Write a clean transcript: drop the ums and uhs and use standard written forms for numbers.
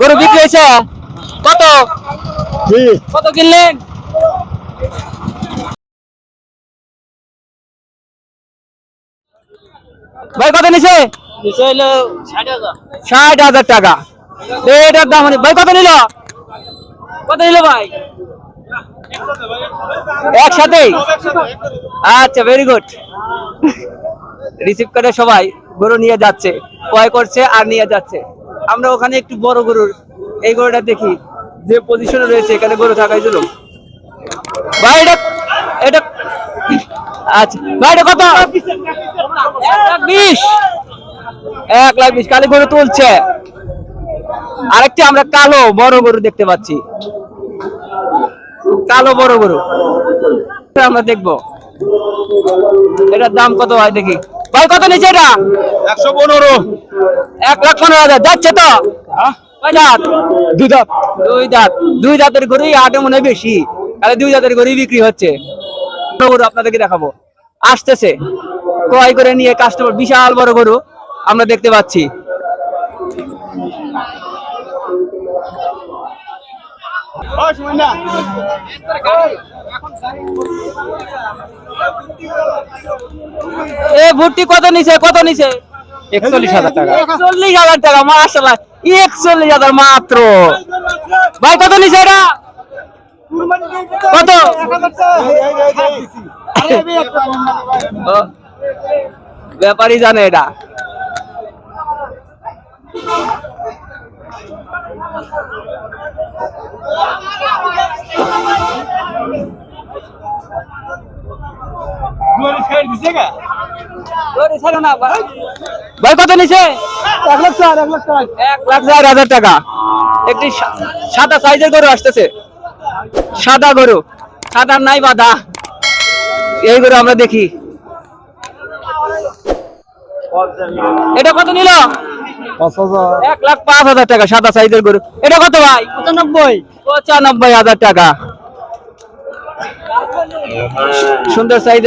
গরু বিক্রি হয়েছে কত? কত কিনলেন? ভাই কত নিছে? 60,000 টাকা। এটার দাম ভাই কত নিল? কত নিল ভাই? একসাথেই? আচ্ছা, ভেরি গুড। রিসিভ করে সবাই গরু নিয়ে যাচ্ছে, ক্রয় করছে আর নিয়ে যাচ্ছে। আমরা ওখানে একটু বড় গরুর এই গরুটা দেখি যে পজিশনে রয়েছে, এখানে গরু থাকাই জন্য। ভাই এটা এটা আচ্ছা ভাই এটা কত? 1,20,000। 1,20,000 কালি গরু তুলছে। আরেকটি আমরা কালো বড় গরু দেখতে পাচ্ছি, কালো বড় গরু আমরা দেখবো। এটার দাম কত হয় দেখি। ভাই কত নিচে এটা? 115। 1,15,000 যাচ্ছে তো? কয় দাঁত? দুই দাঁত। দুই দাঁত। দুই দাঁতের গরুই হাটে মনে হয় বেশি, তাহলে দুই দাঁতের গরুই বিক্রি হচ্ছে। গরু আপনাদেরকে দেখাবো, আসতেছে ক্রয় করে নিয়ে কাস্টমার। বিশাল বড় গরু আমরা দেখতে পাচ্ছি। ভুট্টি কত নিছে? কত নিছে? 41,000 টাকা। 41,000 টাকা। মাশাআল্লাহ, 41,000 মাত্র। ভাই কত নিছে এটা? কত? ব্যাপারই জানে এটা। ভাই কত নিছে? 1,04,000 টাকা। একটি সাদা সাইজের গরু আসতেছে, সাদা গরু, সাদা নাই বাঁধা। এই গরু আমরা দেখি। এটা কত নিল? 1,05,000 টাকা, সাদা সাইজের গরু। এটা কত ভাই? 95,000 টাকা। সুন্দর সাইজ।